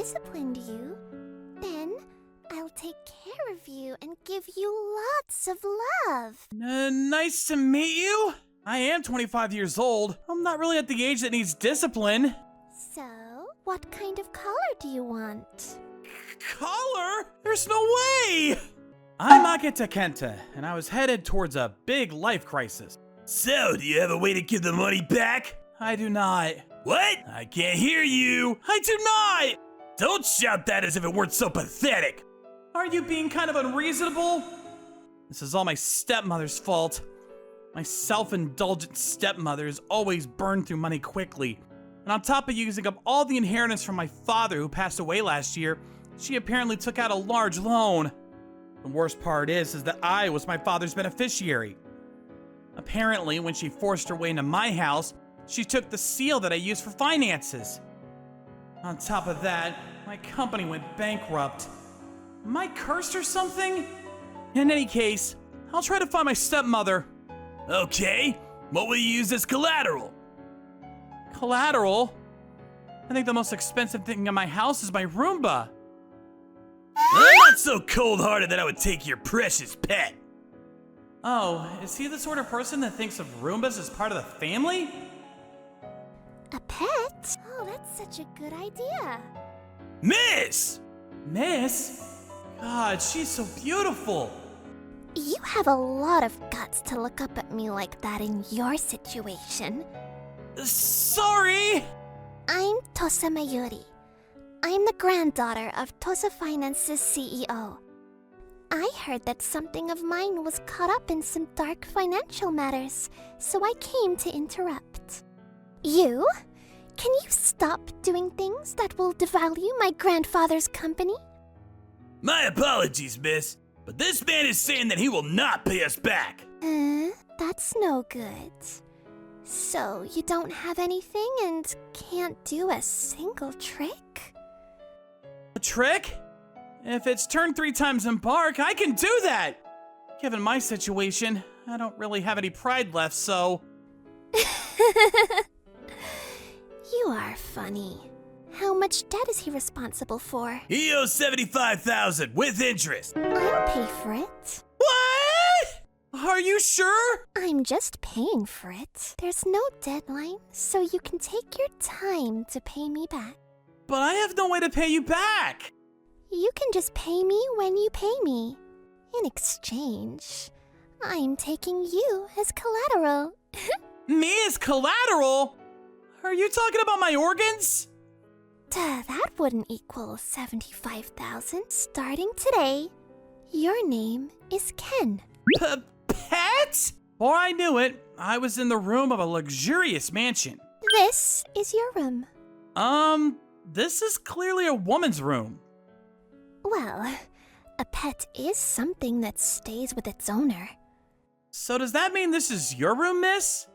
disciplined you, then I'll take care of you and give you lots of love. Nice to meet you. I am 25 years old. I'm not really at the age that needs discipline. So, what kind of collar do you want? Collar? There's no way! I'm Akita Kenta, and I was headed towards a big life crisis. So, do you have a way to give the money back? I do not. What? I can't hear you. I do not! Don't shout that as if it weren't so pathetic. Are you being kind of unreasonable? This is all my stepmother's fault. My self-indulgent stepmother is always burned through money quickly. And on top of using up all the inheritance from my father who passed away last year, she apparently took out a large loan. The worst part is that I was my father's beneficiary. Apparently, when she forced her way into my house, she took the seal that I used for finances. On top of that, my company went bankrupt. Am I cursed or something? In any case, I'll try to find my stepmother. Okay, what will you use as collateral? Collateral? I think the most expensive thing in my house is my Roomba. I'm not so cold-hearted that I would take your precious pet. Oh, is he the sort of person that thinks of Roombas as part of the family? A pet? Oh, that's such a good idea. Miss! Miss? God, she's so beautiful. You have a lot of guts to look up at me like that in your situation. Sorry! I'm Tosa Mayuri. I'm the granddaughter of Tosa Finance's CEO. I heard that something of mine was caught up in some dark financial matters, so I came to interrupt. You? Can you stop doing things that will devalue my grandfather's company? My apologies, miss, but this man is saying that he will not pay us back. That's no good. So, you don't have anything and can't do a single trick? A trick? If it's turned 3 times in bark, I can do that! Given my situation, I don't really have any pride left, so... You are funny. How much debt is he responsible for? He owes $75,000 with interest. I'll pay for it. What? Are you sure? I'm just paying for it. There's no deadline, so you can take your time to pay me back. But I have no way to pay you back. You can just pay me when you pay me. In exchange, I'm taking you as collateral. Me as collateral? Are you talking about my organs? That wouldn't equal 75,000. Starting today, your name is Ken. Pet? Before I knew it, I was in the room of a luxurious mansion. This is your room. This is clearly a woman's room. Well, a pet is something that stays with its owner. So does that mean this is your room, miss?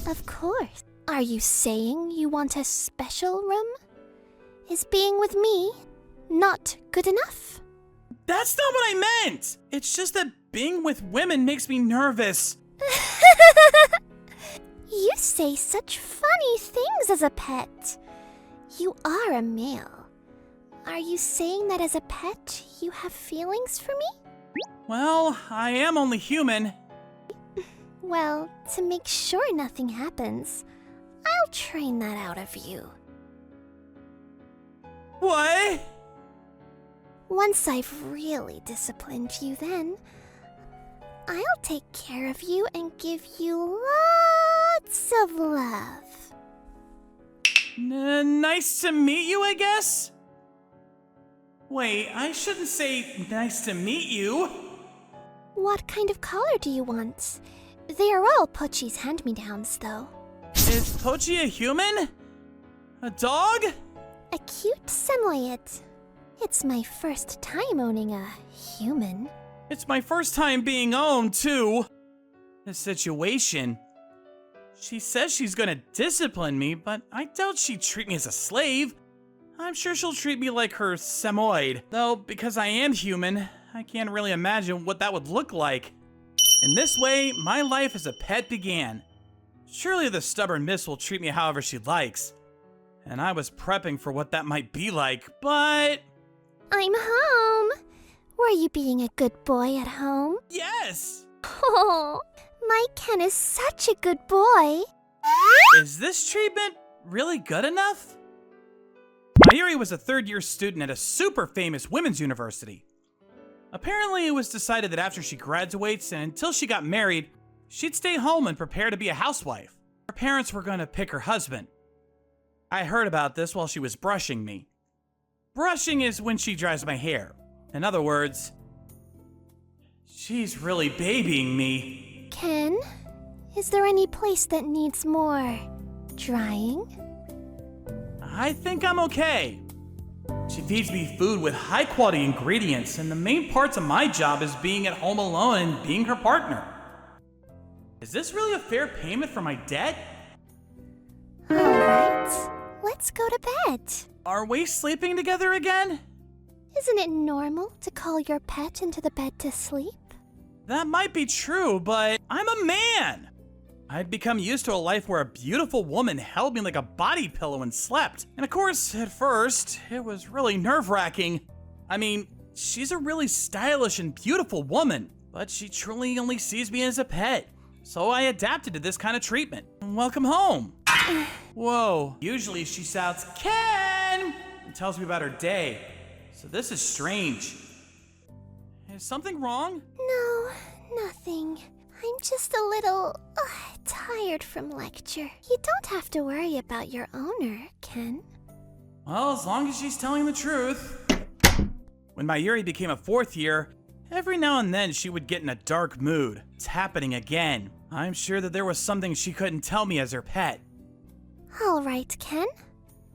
Of course. Are you saying you want a special room? Is being with me not good enough? That's not what I meant! It's just that being with women makes me nervous. You say such funny things as a pet. You are a male. Are you saying that as a pet, you have feelings for me? Well, I am only human. Well, to make sure nothing happens, I'll train that out of you. What? Once I've really disciplined you, then I'll take care of you and give you lots of love. Nice to meet you, I guess? Wait, I shouldn't say nice to meet you. What kind of collar do you want? They are all Pochi's hand-me-downs, though. Is Pochi a human? A dog? A cute Samoyed. It's my first time owning a human. It's my first time being owned, too. This situation. She says she's gonna discipline me, but I doubt she'd treat me as a slave. I'm sure she'll treat me like her Samoyed. Though, because I am human, I can't really imagine what that would look like. In this way, my life as a pet began. Surely the stubborn miss will treat me however she likes. and I was prepping for what that might be like, but... I'm home. Were you being a good boy at home? Yes! Oh, my Ken is such a good boy. Is this treatment really good enough? Mayuri was a third-year student at a super famous women's university. Apparently, it was decided that after she graduates and until she got married, she'd stay home and prepare to be a housewife. Her parents were going to pick her husband. I heard about this while she was brushing me. Brushing is when she dries my hair. In other words, she's really babying me. Ken, is there any place that needs more drying? I think I'm okay. She feeds me food with high-quality ingredients, and the main parts of my job is being at home alone and being her partner. Is this really a fair payment for my debt? Alright, let's go to bed. Are we sleeping together again? Isn't it normal to call your pet into the bed to sleep? That might be true, but I'm a man! I'd become used to a life where a beautiful woman held me like a body pillow and slept. And of course, at first, it was really nerve-wracking. I mean, she's a really stylish and beautiful woman, but she truly only sees me as a pet. So I adapted to this kind of treatment. Welcome home. Whoa. Usually she shouts, "Ken!" and tells me about her day. So this is strange. Is something wrong? No, nothing. I'm just a little tired from lecture. You don't have to worry about your owner, Ken. Well, as long as she's telling the truth. When Mayuri became a fourth year, every now and then she would get in a dark mood. It's happening again. I'm sure that there was something she couldn't tell me as her pet. All right, Ken.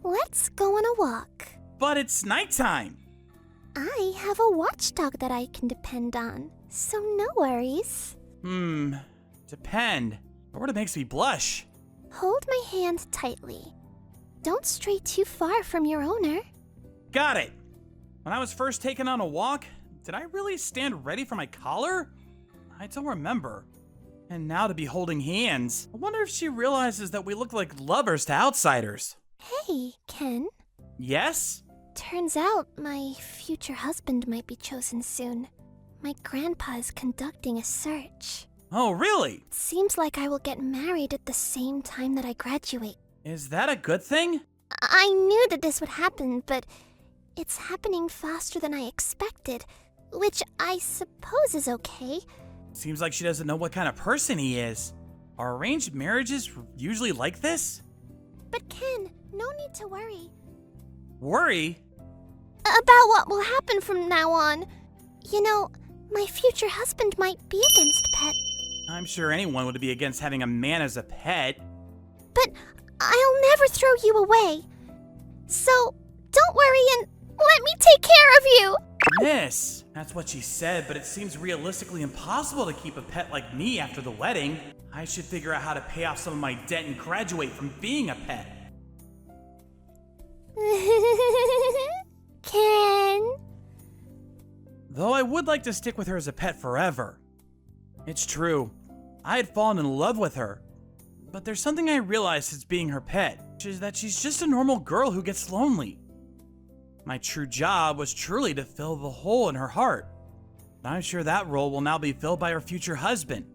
Let's go on a walk. But it's nighttime. I have a watchdog that I can depend on, so no worries. Depend. Or it makes me blush. Hold my hand tightly. Don't stray too far from your owner. Got it. When I was first taken on a walk, did I really stand ready for my collar? I don't remember. And now to be holding hands, I wonder if she realizes that we look like lovers to outsiders. Hey, Ken. Yes? Turns out my future husband might be chosen soon. My grandpa is conducting a search. Oh, really? It seems like I will get married at the same time that I graduate. Is that a good thing? I knew that this would happen, but it's happening faster than I expected, which I suppose is okay. Seems like she doesn't know what kind of person he is. Are arranged marriages usually like this? But Ken, no need to worry. Worry? About what will happen from now on. You know, my future husband might be against pet. I'm sure anyone would be against having a man as a pet. But I'll never throw you away. So, don't worry and let me take care of you. Miss, that's what she said, but it seems realistically impossible to keep a pet like me after the wedding. I should figure out how to pay off some of my debt and graduate from being a pet. Ken. Though I would like to stick with her as a pet forever. It's true, I had fallen in love with her. But there's something I realized since being her pet, which is that she's just a normal girl who gets lonely. My true job was truly to fill the hole in her heart. And I'm sure that role will now be filled by her future husband.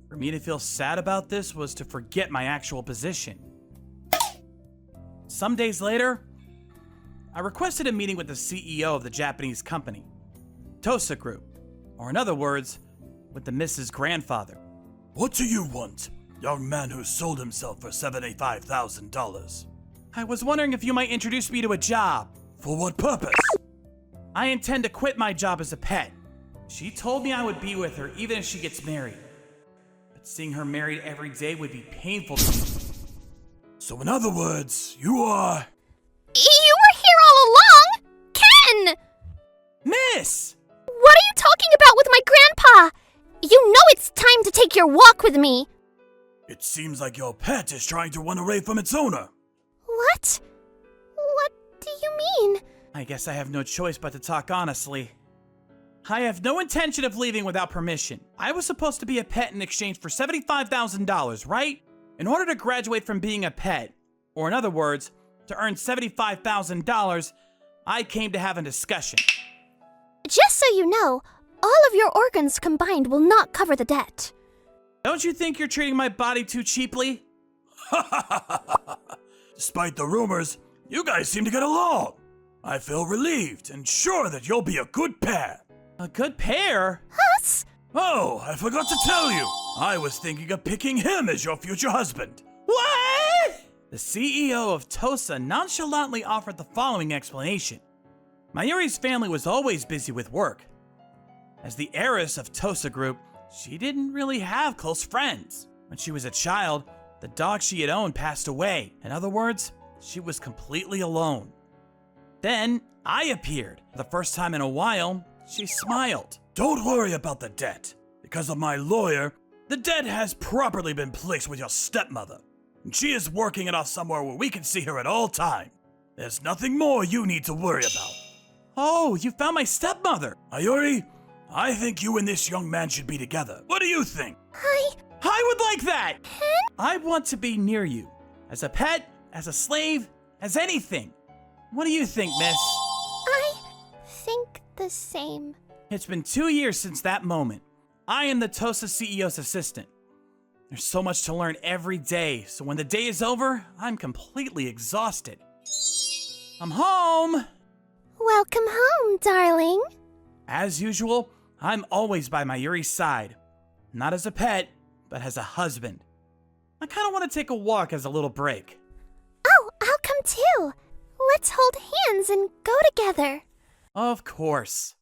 For me to feel sad about this was to forget my actual position. Some days later, I requested a meeting with the CEO of the Japanese company, Tosa Group, or in other words, with the Mrs. Grandfather. What do you want, young man who sold himself for $75,000? I was wondering if you might introduce me to a job. For what purpose? I intend to quit my job as a pet. She told me I would be with her even if she gets married. But seeing her married every day would be painful to me. So in other words, you are... You were here all along! Ken! Miss! What are you talking about with my grandpa? You know it's time to take your walk with me. It seems like your pet is trying to run away from its owner. What? What do you mean? I guess I have no choice but to talk honestly. I have no intention of leaving without permission. I was supposed to be a pet in exchange for $75,000, right? In order to graduate from being a pet. Or in other words, to earn $75,000, I came to have a discussion. Just so you know, all of your organs combined will not cover the debt. Don't you think you're treating my body too cheaply? Despite the rumors, you guys seem to get along. I feel relieved and sure that you'll be a good pair. A good pair? Us? Oh, I forgot to tell you. I was thinking of picking him as your future husband. What? The CEO of Tosa nonchalantly offered the following explanation. Mayuri's family was always busy with work. As the heiress of Tosa Group, she didn't really have close friends. When she was a child, the dog she had owned passed away. In other words, she was completely alone. Then I appeared. For the first time in a while, she smiled. Don't worry about the debt. Because of my lawyer, the debt has properly been placed with your stepmother. And she is working it off somewhere where we can see her at all time. There's nothing more you need to worry about. Oh, you found my stepmother. Mayuri, I think you and this young man should be together. What do you think? I would like that. I want to be near you. As a pet, as a slave, as anything. What do you think, miss? I think the same. It's been 2 years since that moment. I am the Tosa CEO's assistant. There's so much to learn every day, so when the day is over, I'm completely exhausted. I'm home! Welcome home, darling. As usual, I'm always by Mayuri's side. Not as a pet, but as a husband. I kind of want to take a walk as a little break. Oh, I'll come too. Let's hold hands and go together. Of course.